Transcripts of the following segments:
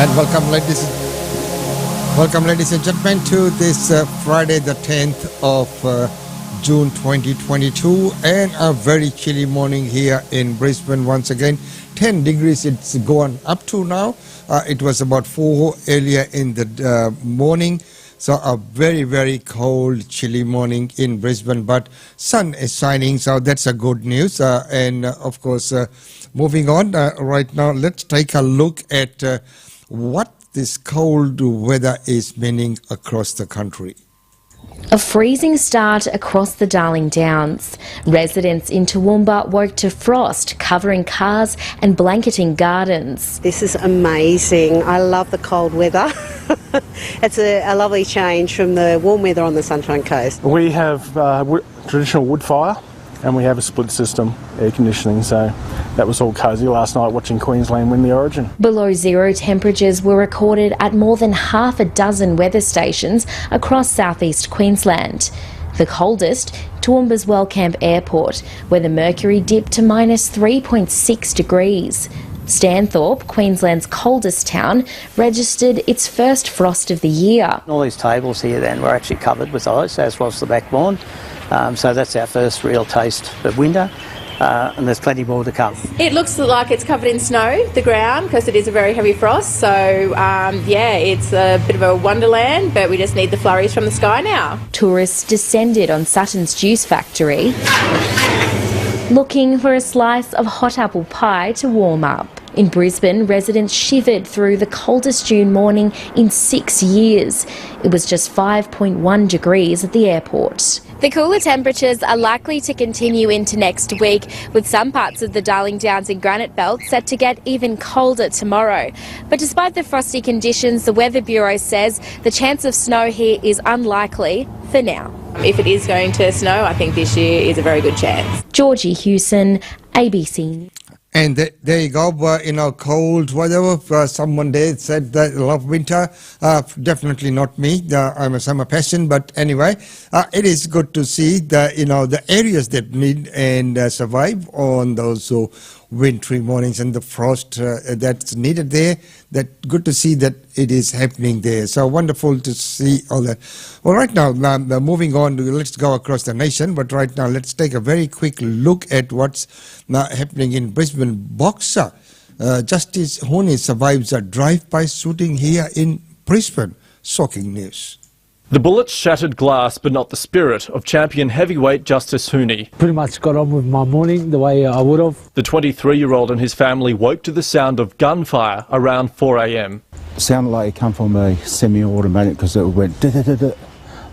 And welcome ladies and gentlemen to this Friday the 10th of June 2022 and a very chilly morning here in Brisbane once again. 10 degrees it's gone up to now. It was about 4 earlier in the morning. So a very, very cold, chilly morning in Brisbane, but sun is shining, so that's a good news. And of course, moving on right now, let's take a look at what this cold weather is meaning across the country. A freezing start across the Darling Downs. Residents in Toowoomba woke to frost, covering cars and blanketing gardens. This is amazing. I love the cold weather. It's a lovely change from the warm weather on the Sunshine Coast. We have traditional wood fire and we have a split system air conditioning, so that was all cosy last night watching Queensland win the Origin. Below zero temperatures were recorded at more than half a dozen weather stations across southeast Queensland. The coldest, Toowoomba's Wellcamp Airport, where the mercury dipped to minus 3.6 degrees. Stanthorpe, Queensland's coldest town, registered its first frost of the year. All these tables here then were actually covered with ice, as was the backbourne. So that's our first real taste of winter, and there's plenty more to come. It looks like it's covered in snow, the ground, because it is a very heavy frost. So, it's a bit of a wonderland, but we just need the flurries from the sky now. Tourists descended on Sutton's Juice Factory, looking for a slice of hot apple pie to warm up. In Brisbane, residents shivered through the coldest June morning in 6 years. It was just 5.1 degrees at the airport. The cooler temperatures are likely to continue into next week, with some parts of the Darling Downs and Granite Belt set to get even colder tomorrow. But despite the frosty conditions, the Weather Bureau says the chance of snow here is unlikely for now. If it is going to snow, I think this year is a very good chance. Georgie Hewson, ABC. And there you go, cold, whatever. Someone there said that I love winter. Definitely not me. I'm a summer person, but anyway, it is good to see the areas that need and survive on those wintry mornings and the frost that's needed there. That good to see that it is happening there. So wonderful to see all that. Well, right now, moving on, let's go across the nation. But right now, let's take a very quick look at what's happening in Brisbane. Boxer Justice Hooney survives a drive-by shooting here in Brisbane. Shocking news. The bullets shattered glass, but not the spirit of champion heavyweight Justice Hooney. Pretty much got on with my morning the way I would have. The 23-year-old and his family woke to the sound of gunfire around 4 a.m. It sounded like it come from a semi-automatic because it went da-da-da-da,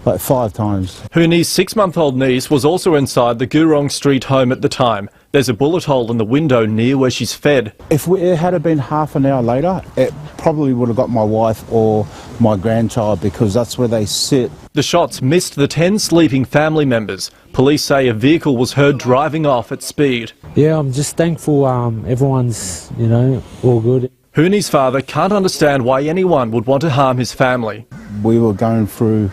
like 5 times. Hooney's 6-month-old niece was also inside the Goorong Street home at the time. There's a bullet hole in the window near where she's fed. If it had been half an hour later, it probably would have got my wife or my grandchild because that's where they sit. The shots missed the 10 sleeping family members. Police say a vehicle was heard driving off at speed. Yeah, I'm just thankful everyone's, all good. Hooney's father can't understand why anyone would want to harm his family. We were going through,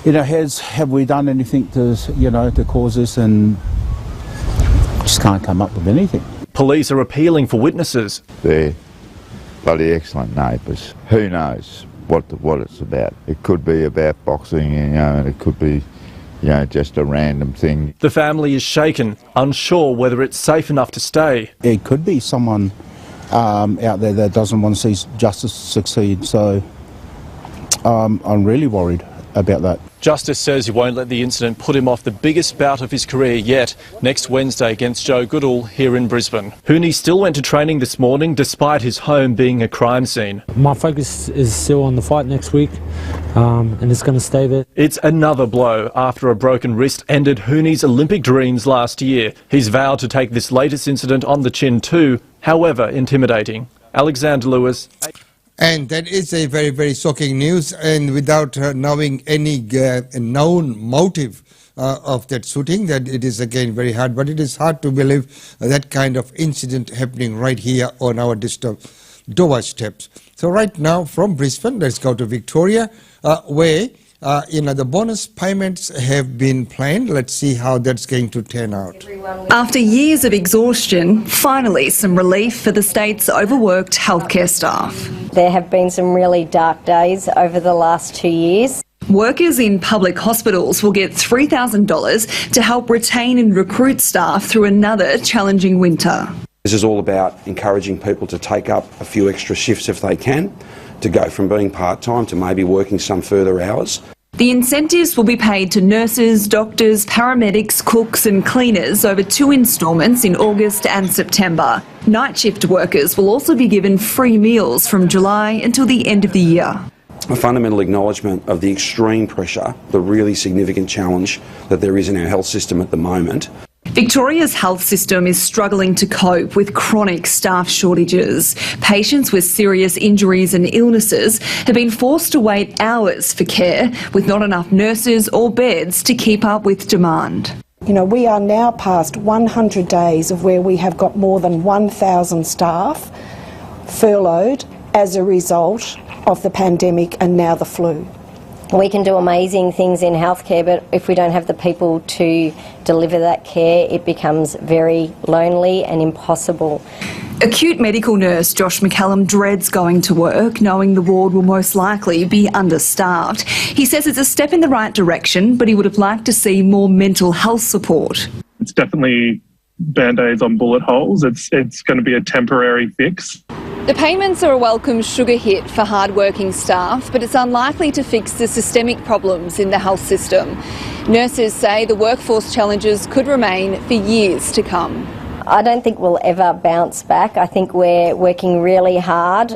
have we done anything to cause this, and just can't come up with anything. Police are appealing for witnesses. They're bloody excellent neighbours. Who knows what it's about? It could be about boxing, and it could be, just a random thing. The family is shaken, unsure whether it's safe enough to stay. It could be someone out there that doesn't want to see justice succeed, so I'm really worried about that. Justice says he won't let the incident put him off the biggest bout of his career yet, next Wednesday against Joe Goodall here in Brisbane. Hooney still went to training this morning despite his home being a crime scene. My focus is still on the fight next week, and it's going to stay there. It's another blow after a broken wrist ended Hooney's Olympic dreams last year. He's vowed to take this latest incident on the chin too, however intimidating. Alexander Lewis. And that is a very, very shocking news, and without knowing any known motive of that shooting, that it is again very hard. But it is hard to believe that kind of incident happening right here on our doorsteps. So right now from Brisbane, let's go to Victoria, where the bonus payments have been planned. Let's see how that's going to turn out. After years of exhaustion, finally some relief for the state's overworked healthcare staff. There have been some really dark days over the last 2 years. Workers in public hospitals will get $3,000 to help retain and recruit staff through another challenging winter. This is all about encouraging people to take up a few extra shifts if they can, to go from being part-time to maybe working some further hours. The incentives will be paid to nurses, doctors, paramedics, cooks and cleaners over 2 instalments in August and September. Night shift workers will also be given free meals from July until the end of the year. A fundamental acknowledgement of the extreme pressure, the really significant challenge that there is in our health system at the moment. Victoria's health system is struggling to cope with chronic staff shortages. Patients with serious injuries and illnesses have been forced to wait hours for care, with not enough nurses or beds to keep up with demand. We are now past 100 days of where we have got more than 1,000 staff furloughed as a result of the pandemic and now the flu. We can do amazing things in healthcare, but if we don't have the people to deliver that care, it becomes very lonely and impossible. Acute medical nurse Josh McCallum dreads going to work, knowing the ward will most likely be understaffed. He says it's a step in the right direction, but he would have liked to see more mental health support. It's definitely band-aids on bullet holes. It's going to be a temporary fix. The payments are a welcome sugar hit for hard-working staff, but it's unlikely to fix the systemic problems in the health system. Nurses say the workforce challenges could remain for years to come. I don't think we'll ever bounce back. I think we're working really hard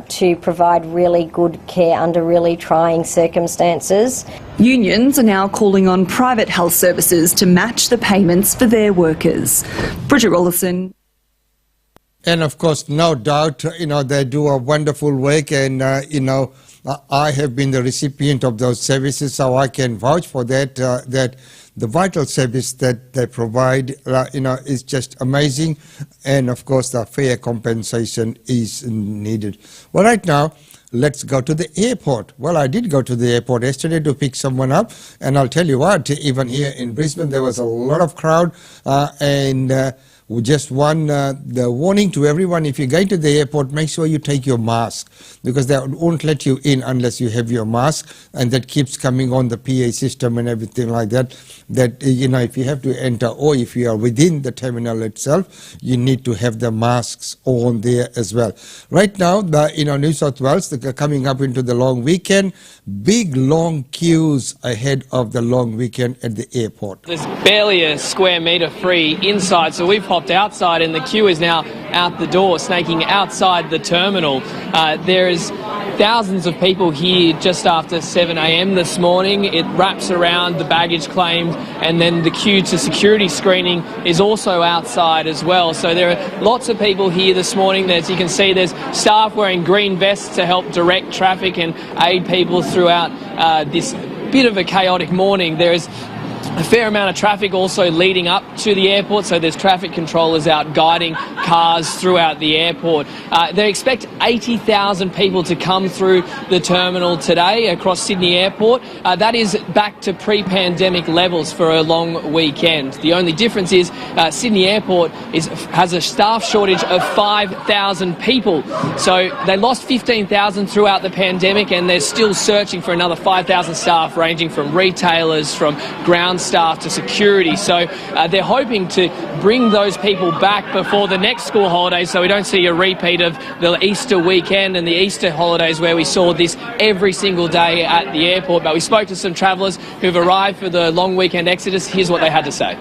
to provide really good care under really trying circumstances. Unions are now calling on private health services to match the payments for their workers. Bridget Rollison. And of course, no doubt, they do a wonderful work, and I have been the recipient of those services, so I can vouch for that. That the vital service that they provide, is just amazing, and of course, the fair compensation is needed. Well, right now, let's go to the airport. Well, I did go to the airport yesterday to pick someone up, and I'll tell you what, even here in Brisbane, there was a lot of crowd, and we just the warning to everyone: if you're going to the airport, make sure you take your mask, because they won't let you in unless you have your mask, and that keeps coming on the PA system and everything like that. That, if you have to enter or if you are within the terminal itself, you need to have the masks on there as well. Right now, New South Wales, they're coming up into the long weekend, big long queues ahead of the long weekend at the airport. There's barely a square metre free inside, so we've hopped outside and the queue is now out the door, snaking outside the terminal. There is thousands of people here just after 7 a.m. this morning. It wraps around the baggage claimed, and then the queue to security screening is also outside as well. So there are lots of people here this morning. As you can see, there's staff wearing green vests to help direct traffic and aid people throughout this bit of a chaotic morning. There is a fair amount of traffic also leading up to the airport, so there's traffic controllers out guiding cars throughout the airport. They expect 80,000 people to come through the terminal today across Sydney Airport. That is back to pre-pandemic levels for a long weekend. The only difference is Sydney Airport has a staff shortage of 5,000 people. So they lost 15,000 throughout the pandemic, and they're still searching for another 5,000 staff, ranging from retailers, from ground staff to security. So they're hoping to bring those people back before the next school holidays, so we don't see a repeat of the Easter weekend and the Easter holidays where we saw this every single day at the airport. But we spoke to some travellers who've arrived for the long weekend exodus. Here's what they had to say.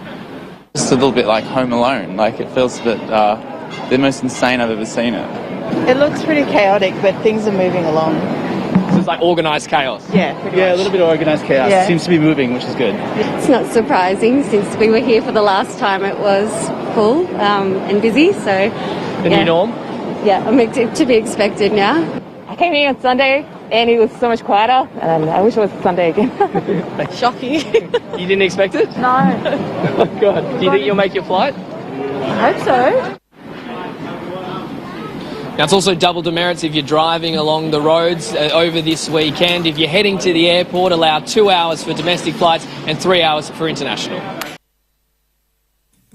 It's a little bit like Home Alone. Like, it feels a bit the most insane I've ever seen it. It looks pretty chaotic, but things are moving along. So it's like organised chaos? Yeah, pretty much. A little bit of organised chaos. Yeah. It seems to be moving, which is good. It's not surprising, since we were here for the last time it was full and busy, so... The new norm? Yeah, to be expected now. I came here on Sunday and it was so much quieter, and I wish it was Sunday again. Shocking. You didn't expect it? No. Oh God. Do you think you'll make your flight? I hope so. Now, it's also double demerits if you're driving along the roads over this weekend. If you're heading to the airport, allow 2 hours for domestic flights and 3 hours for international.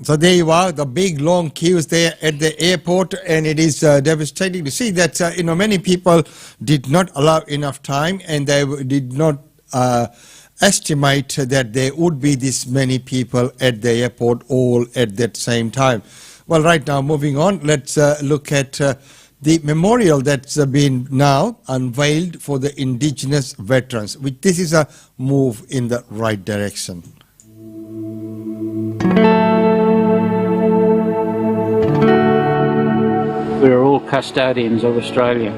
So there you are, the big long queues there at the airport, and it is devastating to see that many people did not allow enough time, and they did not estimate that there would be this many people at the airport all at that same time. Well, right now, moving on, let's look at the memorial that's been now unveiled for the Indigenous veterans. This is a move in the right direction. We are all custodians of Australia.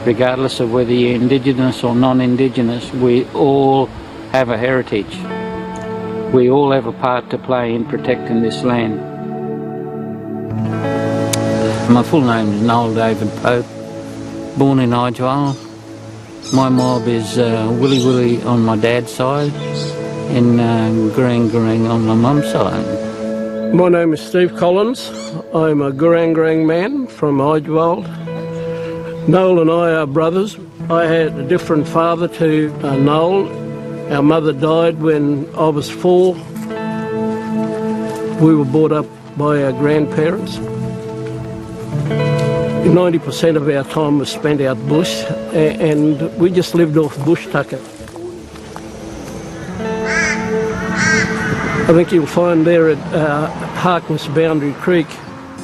Regardless of whether you're Indigenous or non-Indigenous, we all have a heritage. We all have a part to play in protecting this land. My full name is Noel David Pope, born in Idgewall. My mob is Willy Willy on my dad's side and Gurang Gurang on my mum's side. My name is Steve Collins. I'm a Gurang Gurang man from Idgewall. Noel and I are brothers. I had a different father to Noel. Our mother died when I was 4. We were brought up by our grandparents. 90% of our time was spent out bush, and we just lived off bush tucker. I think you'll find there at Harkness Boundary Creek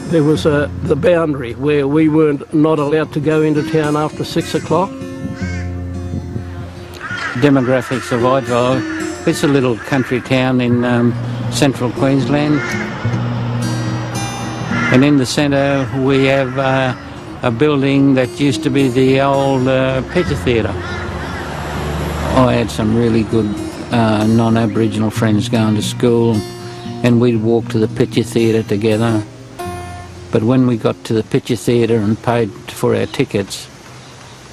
there was the boundary where we weren't not allowed to go into town after 6 o'clock. Demographics of Idgewall, it's a little country town in central Queensland. And in the centre we have a building that used to be the old Picture Theatre. I had some really good non-Aboriginal friends going to school, and we'd walk to the Picture Theatre together. But when we got to the Picture Theatre and paid for our tickets,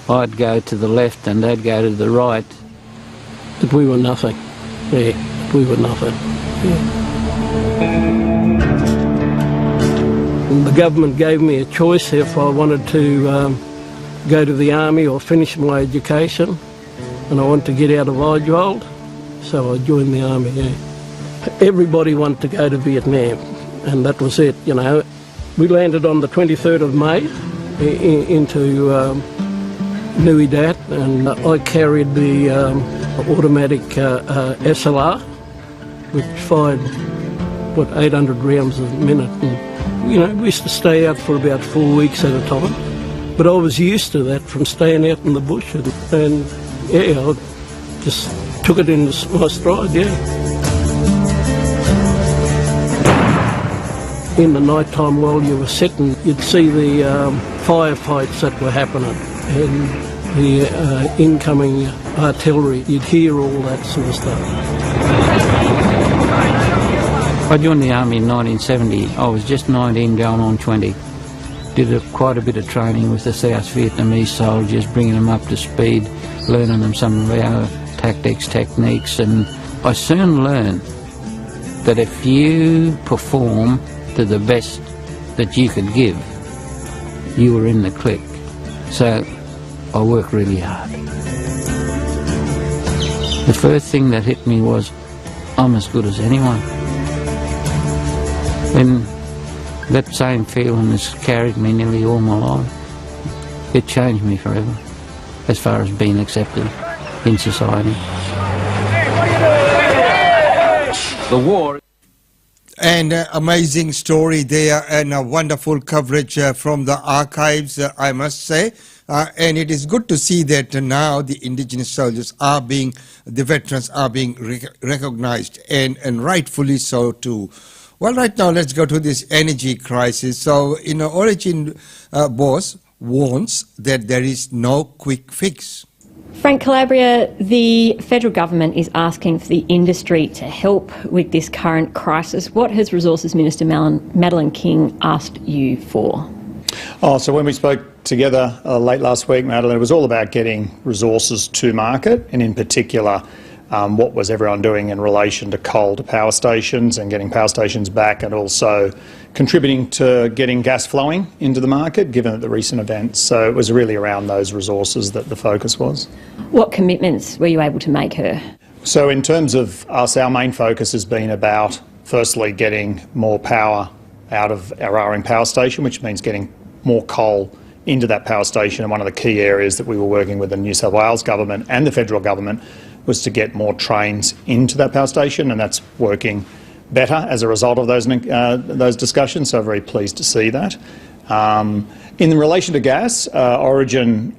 I'd go to the left and they'd go to the right. But we were nothing. Yeah, we were nothing. Yeah. The government gave me a choice if I wanted to go to the army or finish my education, and I wanted to get out of Idgewall, so I joined the army. Yeah. Everybody wanted to go to Vietnam, and that was it. You know, we landed on the 23rd of May into Nui Dat, and I carried the automatic SLR, which fired 800 rounds a minute. And, you know, we used to stay out for about 4 weeks at a time. But I was used to that from staying out in the bush. And yeah, I just took it in my stride, yeah. In the night time while you were sitting, you'd see the firefights that were happening and the incoming artillery. You'd hear all that sort of stuff. I joined the army in 1970. I was just 19 going on 20. Did quite a bit of training with the South Vietnamese soldiers, bringing them up to speed, learning them some of our tactics, techniques, and I soon learned that if you perform to the best that you could give, you were in the clique. So I worked really hard. The first thing that hit me was, I'm as good as anyone. And that same feeling has carried me nearly all my life. It changed me forever, as far as being accepted in society. The war. And amazing story there, and a wonderful coverage from the archives, I must say. And it is good to see that now the Indigenous soldiers are the veterans are being recognized, and rightfully so too. Well, right now, let's go to this energy crisis. So, Origin boss warns that there is no quick fix. Frank Calabria, the federal government is asking for the industry to help with this current crisis. What has Resources Minister Madeleine King asked you for? So when we spoke together late last week, Madeleine, it was all about getting resources to market, and in particular what was everyone doing in relation to coal to power stations and getting power stations back, and also contributing to getting gas flowing into the market given the recent events. So it was really around those resources that the focus was. What commitments were you able to make her? So in terms of us, our main focus has been about firstly getting more power out of our Ironman power station, which means getting more coal into that power station. And one of the key areas that we were working with the New South Wales government and the federal government was to get more trains into that power station, and that's working better as a result of those discussions, so very pleased to see that. In relation to gas, Origin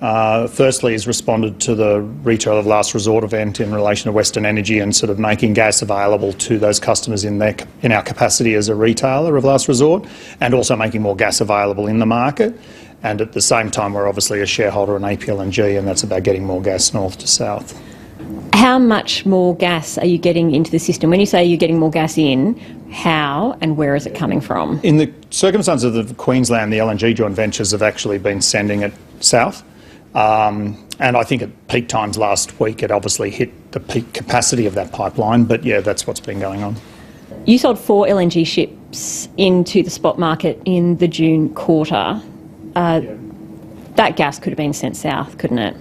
firstly has responded to the Retail of Last Resort event in relation to Western Energy and sort of making gas available to those customers in our capacity as a retailer of last resort, and also making more gas available in the market. And at the same time, we're obviously a shareholder in APLNG, and that's about getting more gas north to south. How much more gas are you getting into the system? When you say you're getting more gas in, how and where is it coming from? In the circumstances of Queensland, the LNG joint ventures have actually been sending it south. And I think at peak times last week, it obviously hit the peak capacity of that pipeline. But yeah, that's what's been going on. You sold 4 LNG ships into the spot market in the June quarter. That gas could have been sent south, couldn't it?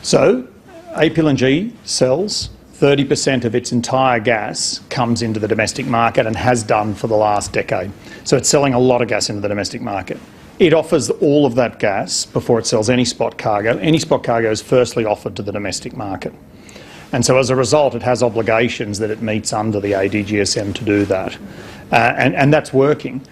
So APLNG sells 30% of its entire gas comes into the domestic market and has done for the last decade. So it's selling a lot of gas into the domestic market. It offers all of that gas before it sells any spot cargo. Any spot cargo is firstly offered to the domestic market. And so as a result, it has obligations that it meets under the ADGSM to do that. And that's working.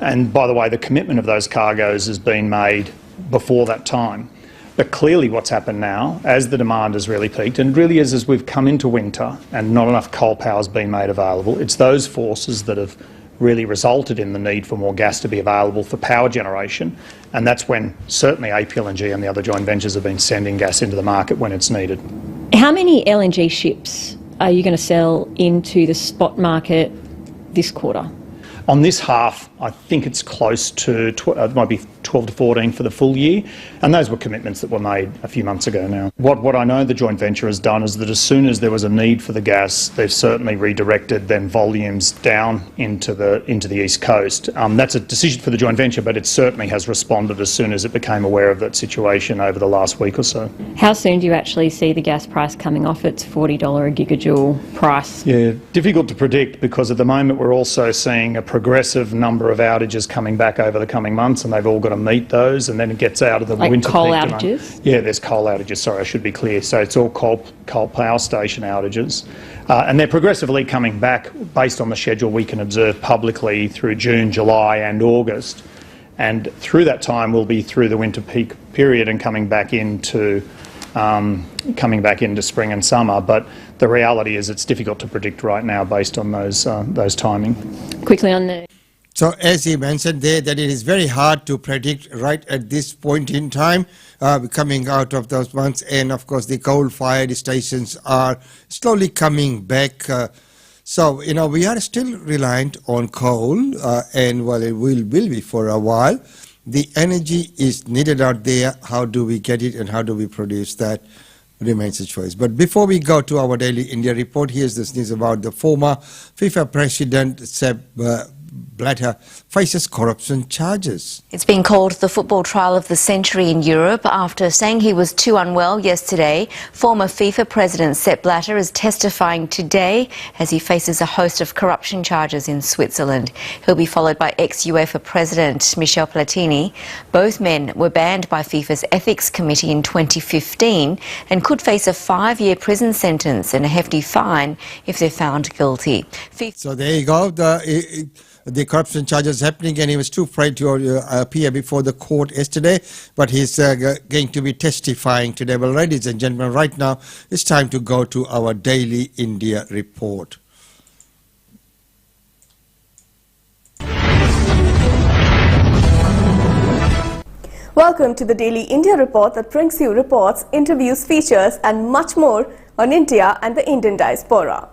And by the way, the commitment of those cargoes has been made before that time. But clearly what's happened now, as the demand has really peaked, and it really is as we've come into winter and not enough coal power has been made available, it's those forces that have really resulted in the need for more gas to be available for power generation. And that's when certainly APLNG and the other joint ventures have been sending gas into the market when it's needed. How many LNG ships are you going to sell into the spot market this quarter? On this half, I think it's close to, it might be 12 to 14 for the full year, and those were commitments that were made a few months ago now. What I know the joint venture has done is that as soon as there was a need for the gas, they've certainly redirected then volumes down into the East Coast. That's a decision for the joint venture, but it certainly has responded as soon as it became aware of that situation over the last week or so. How soon do you actually see the gas price coming off its $40 a gigajoule price? Yeah, difficult to predict, because at the moment we're also seeing a progressive number of outages coming back over the coming months, and they've all got to meet those, and then it gets out of the winter coal peak outages? Yeah, there's coal outages, sorry, I should be clear. So it's all coal power station outages. And they're progressively coming back based on the schedule we can observe publicly through June, July and August. And through that time we'll be through the winter peak period and coming back into spring and summer. But the reality is it's difficult to predict right now based on those timing. Quickly on the... So as he mentioned there, that it is very hard to predict right at this point in time, coming out of those months. And of course the coal-fired stations are slowly coming back. So, you know, we are still reliant on coal, and well, it will be for a while. The energy is needed out there. How do we get it and how do we produce that remains a choice. But before we go to our daily India report, here's this news about the former FIFA president, Sepp Blatter, faces corruption charges. It's been called the football trial of the century in Europe after saying he was too unwell yesterday. Former FIFA president Sepp Blatter is testifying today as he faces a host of corruption charges in Switzerland. He'll be followed by ex-UEFA president Michel Platini. Both men were banned by FIFA's ethics committee in 2015 and could face a 5-year prison sentence and a hefty fine if they're found guilty. So there you go. The corruption charges happening, and he was too afraid to appear before the court yesterday, but he's going to be testifying today. Well, ladies and gentlemen, right now it's time to go to our daily India report. Welcome to the Daily India Report that brings you reports, interviews, features and much more on India and the Indian diaspora.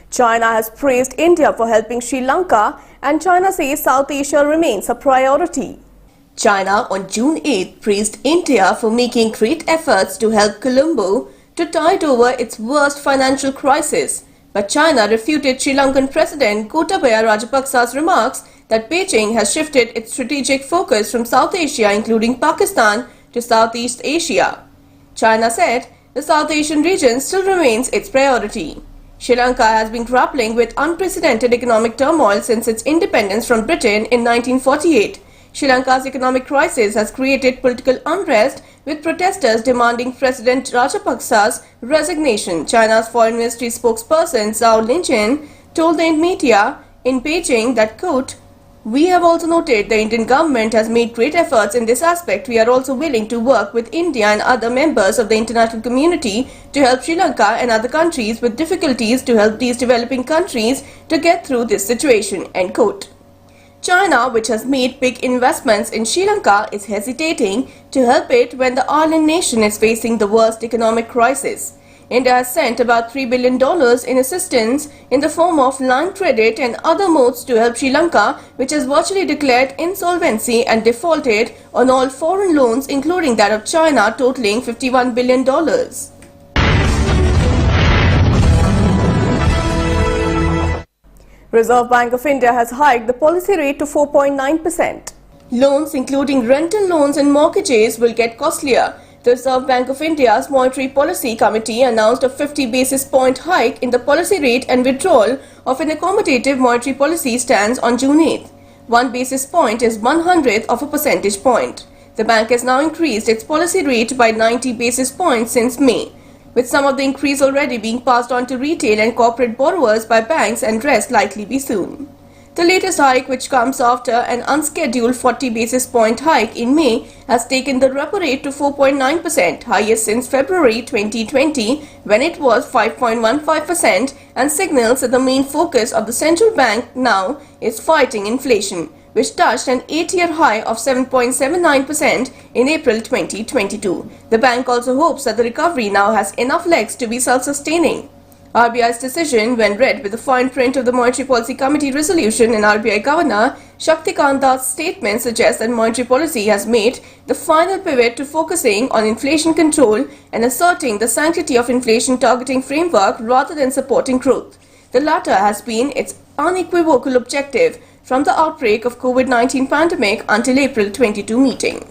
China has praised India for helping Sri Lanka, and China says South Asia remains a priority. China on June 8 praised India for making great efforts to help Colombo to tide over its worst financial crisis, but China refuted Sri Lankan President Gotabaya Rajapaksa's remarks that Beijing has shifted its strategic focus from South Asia, including Pakistan, to Southeast Asia. China said the South Asian region still remains its priority. Sri Lanka has been grappling with unprecedented economic turmoil since its independence from Britain in 1948. Sri Lanka's economic crisis has created political unrest, with protesters demanding President Rajapaksa's resignation. China's Foreign Ministry spokesperson Zhao Linjin told the media in Beijing that, quote, "We have also noted the Indian government has made great efforts in this aspect. We are also willing to work with India and other members of the international community to help Sri Lanka and other countries with difficulties to help these developing countries to get through this situation," end quote. China, which has made big investments in Sri Lanka, is hesitating to help it when the island nation is facing the worst economic crisis. India has sent about $3 billion in assistance in the form of line credit and other modes to help Sri Lanka, which has virtually declared insolvency and defaulted on all foreign loans, including that of China, totaling $51 billion. Reserve Bank of India has hiked the policy rate to 4.9%. Loans, including rental loans and mortgages, will get costlier. The Reserve Bank of India's Monetary Policy Committee announced a 50 basis point hike in the policy rate and withdrawal of an accommodative monetary policy stance on June 8th. 1 basis point is 1/100th of a percentage point. The bank has now increased its policy rate by 90 basis points since May, with some of the increase already being passed on to retail and corporate borrowers by banks and rest likely be soon. The latest hike, which comes after an unscheduled 40 basis point hike in May, has taken the repo rate to 4.9%, highest since February 2020, when it was 5.15%, and signals that the main focus of the central bank now is fighting inflation, which touched an 8-year high of 7.79% in April 2022. The bank also hopes that the recovery now has enough legs to be self-sustaining. RBI's decision, when read with the fine print of the Monetary Policy Committee resolution and RBI Governor Shaktikant Das' statement, suggests that monetary policy has made the final pivot to focusing on inflation control and asserting the sanctity of inflation targeting framework rather than supporting growth. The latter has been its unequivocal objective from the outbreak of COVID-19 pandemic until April 22 meeting.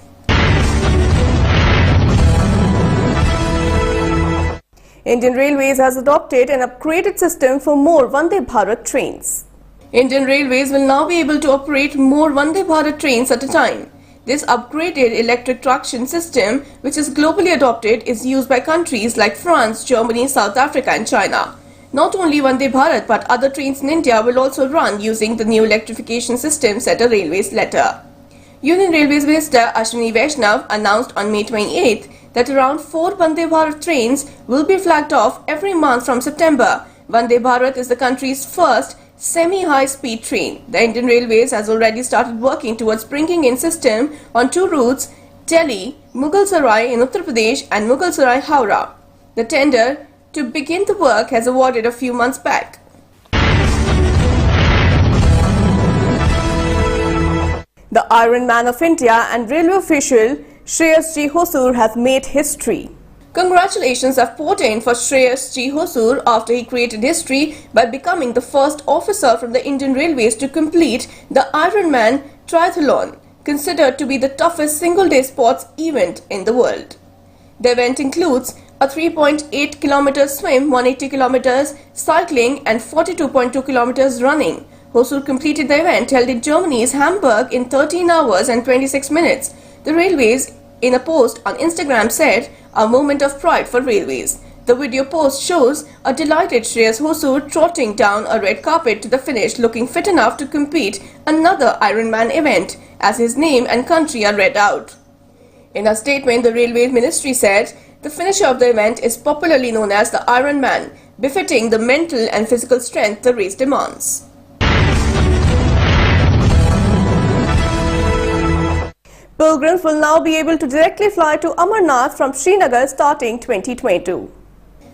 Indian Railways has adopted an upgraded system for more Vande Bharat trains. Indian Railways will now be able to operate more Vande Bharat trains at a time. This upgraded electric traction system, which is globally adopted, is used by countries like France, Germany, South Africa and China. Not only Vande Bharat but other trains in India will also run using the new electrification system, said a Railways letter. Union Railways Minister Ashwini Vaishnav announced on May 28th that around 4 Vande Bharat trains will be flagged off every month from September. Vande Bharat is the country's first semi-high-speed train. The Indian Railways has already started working towards bringing in system on 2 routes, Delhi, Mughal Sarai in Uttar Pradesh and Mughal Sarai Howrah. The tender to begin the work has awarded a few months back. The Ironman of India and railway official Shreyas G. Hosur has made history. Congratulations have poured in for Shreyas G. Hosur after he created history by becoming the first officer from the Indian Railways to complete the Ironman Triathlon, considered to be the toughest single-day sports event in the world. The event includes a 3.8 km swim, 180 km cycling and 42.2 km running. Hosur completed the event held in Germany's Hamburg in 13 hours and 26 minutes. The Railways, in a post on Instagram, said, "A moment of pride for Railways." The video post shows a delighted Shreyas Hosur trotting down a red carpet to the finish, looking fit enough to compete another Ironman event, as his name and country are read out. In a statement, the Railway Ministry said, "The finisher of the event is popularly known as the Ironman, befitting the mental and physical strength the race demands." Pilgrims will now be able to directly fly to Amarnath from Srinagar starting 2022.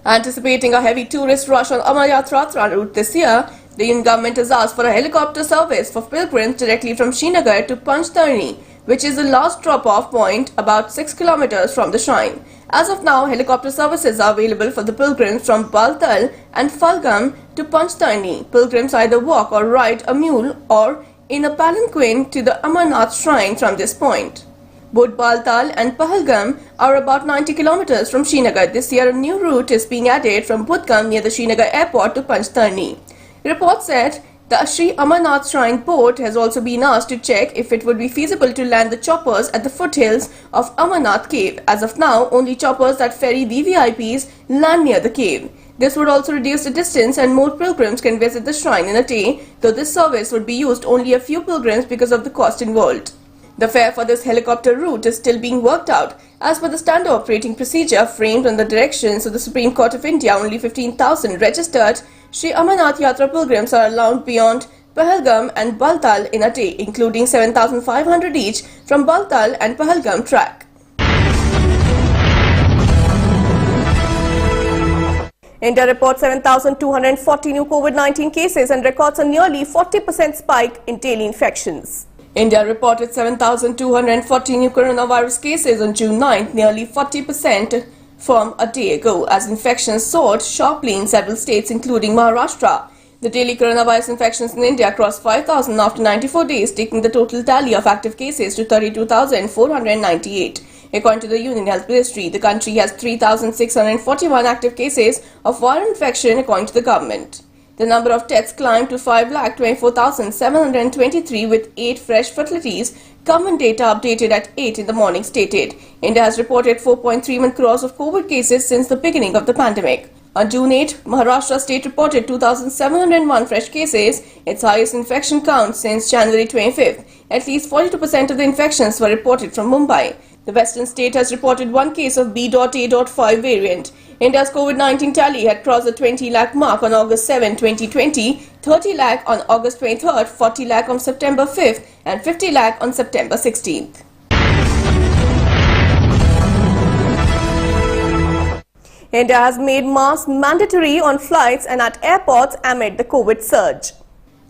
Anticipating a heavy tourist rush on Amarnath route this year, the Indian government has asked for a helicopter service for pilgrims directly from Srinagar to Panchtarni, which is the last drop-off point about 6 kilometers from the shrine. As of now, helicopter services are available for the pilgrims from Baltal and Phalgam to Panchtarni. Pilgrims either walk or ride a mule or in a palanquin to the Amarnath shrine from this point. Both Baltal and Pahalgam are about 90 kilometers from Srinagar. This year, a new route is being added from Budgam near the Srinagar airport to Panchtarni. Reports said the Sri Amarnath Shrine Board has also been asked to check if it would be feasible to land the choppers at the foothills of Amarnath cave. As of now, only choppers that ferry VVIPs land near the cave. This would also reduce the distance and more pilgrims can visit the shrine in a day, though this service would be used only a few pilgrims because of the cost involved. The fare for this helicopter route is still being worked out. As per the standard operating procedure framed on the directions of the Supreme Court of India, only 15,000 registered Sri Amarnath Yatra pilgrims are allowed beyond Pahalgam and Baltal in a day, including 7,500 each from Baltal and Pahalgam track. India reports 7,240 new COVID-19 cases and records a nearly 40% spike in daily infections. India reported 7,240 new coronavirus cases on June 9th, nearly 40% from a day ago, as infections soared sharply in several states including Maharashtra. The daily coronavirus infections in India crossed 5,000 after 94 days, taking the total tally of active cases to 32,498. According to the Union Health Ministry, the country has 3,641 active cases of viral infection according to the government. The number of deaths climbed to 5,24,723 with 8 fresh fatalities. Government data updated at 8 in the morning stated. India has reported 4.31 crores of COVID cases since the beginning of the pandemic. On June 8, Maharashtra state reported 2,701 fresh cases, its highest infection count since January 25th. At least 42% of the infections were reported from Mumbai. The western state has reported one case of B.A.5 variant. India's COVID-19 tally had crossed the 20 lakh mark on August 7, 2020, 30 lakh on August 23rd, 40 lakh on September 5th and 50 lakh on September 16th. India has made masks mandatory on flights and at airports amid the COVID surge.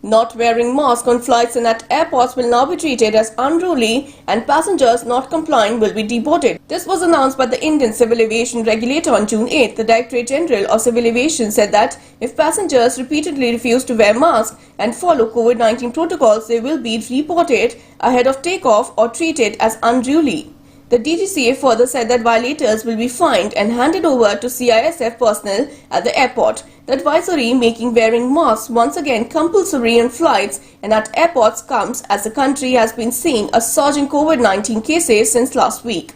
Not wearing masks on flights and at airports will now be treated as unruly and passengers not complying will be deported. This was announced by the Indian Civil Aviation Regulator on June 8. The Directorate General of Civil Aviation said that if passengers repeatedly refuse to wear masks and follow COVID-19 protocols, they will be reported ahead of takeoff or treated as unruly. The DGCA further said that violators will be fined and handed over to CISF personnel at the airport. The advisory making wearing masks once again compulsory on flights and at airports comes as the country has been seeing a surge in COVID-19 cases since last week.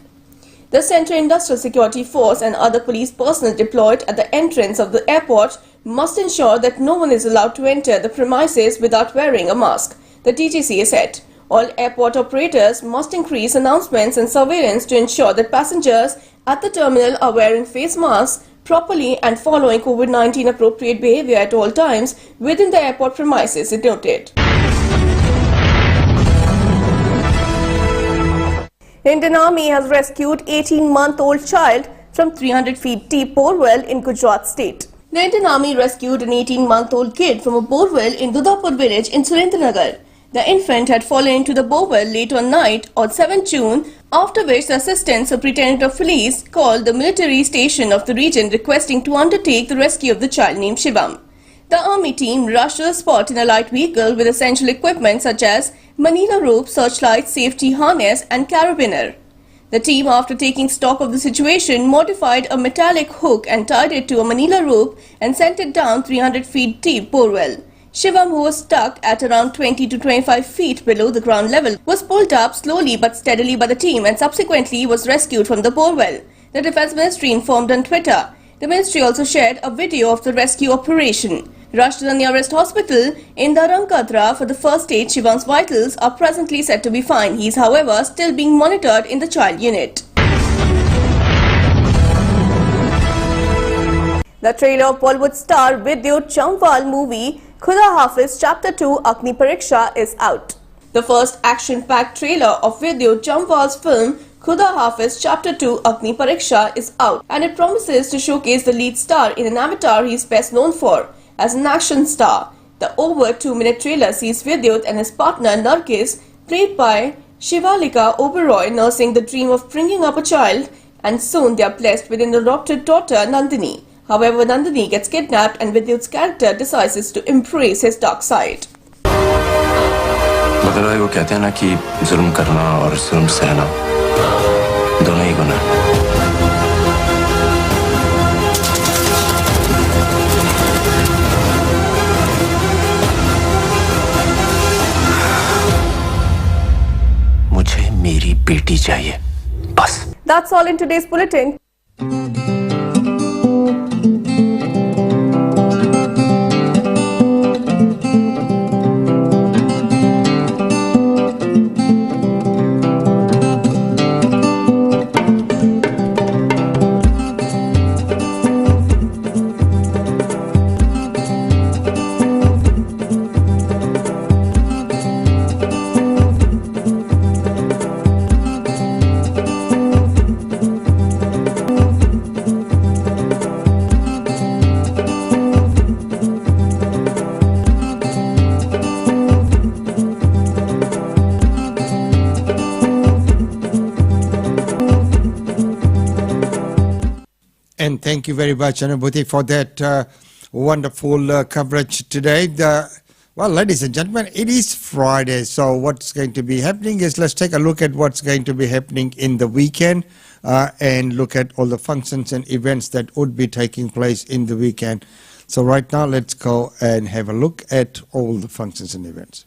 The Central Industrial Security Force and other police personnel deployed at the entrance of the airport must ensure that no one is allowed to enter the premises without wearing a mask, the DGCA said. All airport operators must increase announcements and surveillance to ensure that passengers at the terminal are wearing face masks properly and following COVID-19 appropriate behavior at all times within the airport premises, it noted. Indian Army has rescued 18-month-old child from 300 feet deep borewell in Gujarat state. The Indian Army rescued an 18-month-old kid from a borewell in Dudapur village in Surendranagar. The infant had fallen into the borewell late on night on 7 June, after which the Assistant Superintendent of Police called the military station of the region requesting to undertake the rescue of the child named Shivam. The army team rushed to the spot in a light vehicle with essential equipment such as manila rope, searchlight, safety harness and carabiner. The team, after taking stock of the situation, modified a metallic hook and tied it to a manila rope and sent it down 300 feet deep borewell. Shivam, who was stuck at around 20 to 25 feet below the ground level, was pulled up slowly but steadily by the team and subsequently was rescued from the borewell, the Defence Ministry informed on Twitter. The ministry also shared a video of the rescue operation. Rushed to the nearest hospital in Darankadra for the first aid, Shivam's vitals are presently said to be fine. He is, however, still being monitored in the child unit. The trailer of Bollywood star Vidyut Jamwal movie Khuda Hafiz Chapter 2 Agni Pariksha is out. The first action-packed trailer of Vidyut Jamwal's film Khuda Hafiz Chapter 2 Agni Pariksha is out, and it promises to showcase the lead star in an avatar he is best known for as an action star. The over 2-minute trailer sees Vidyut and his partner Nargis, played by Shivalika Oberoi nursing the dream of bringing up a child, and soon they are blessed with an adopted daughter Nandini. However, Nandini gets kidnapped and Vidyut's character decides to embrace his dark side. मगर वो कहते हैं ना कि जुल्म करना और जुल्म सहना दोनों ही गुनाह हैं। मुझे मेरी बेटी चाहिए बस। That's all in today's bulletin. And thank you very much, Anubhuti, for that wonderful coverage today. Well, ladies and gentlemen, it is Friday, so what's going to be happening is let's take a look at what's going to be happening in the weekend and look at all the functions and events that would be taking place in the weekend. So right now, let's go and have a look at all the functions and events.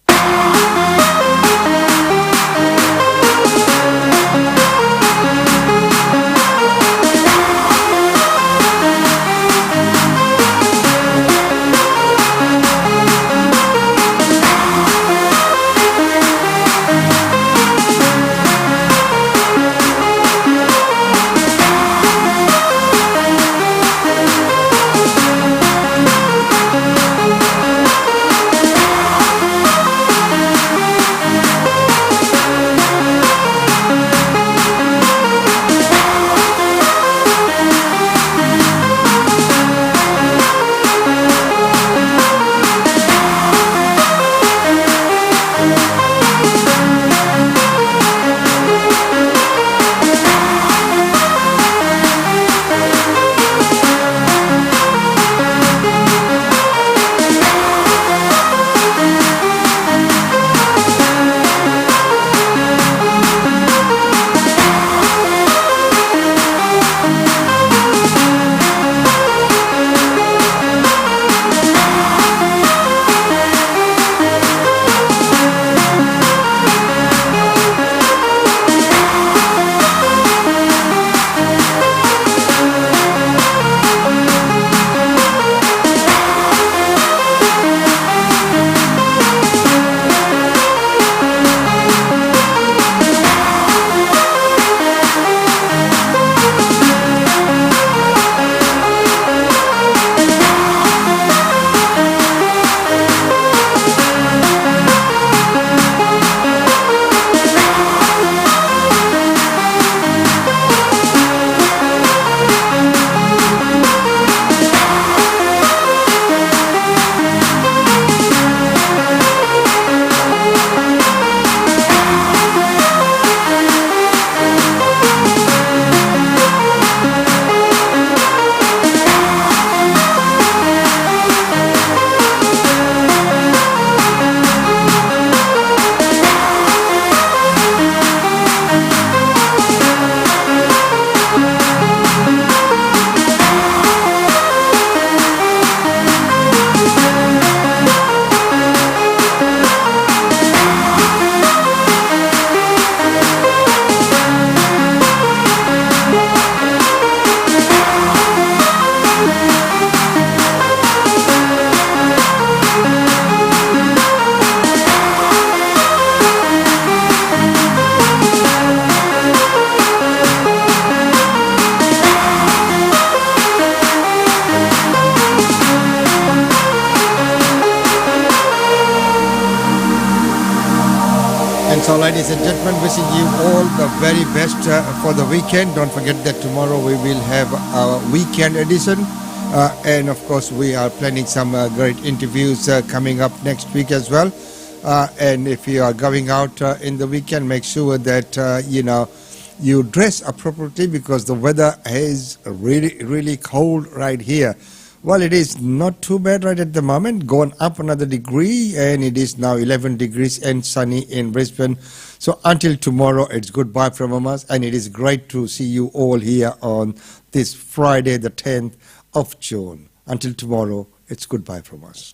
So ladies and gentlemen, wishing you all the very best for the weekend. Don't forget that tomorrow we will have our weekend edition. And of course, we are planning some great interviews coming up next week as well. And if you are going out in the weekend, make sure that, you dress appropriately because the weather is really, really cold right here. Well, it is not too bad right at the moment, going up another degree, and it is now 11 degrees and sunny in Brisbane. So until tomorrow, it's goodbye from us, and it is great to see you all here on this Friday, the 10th of June. Until tomorrow, it's goodbye from us.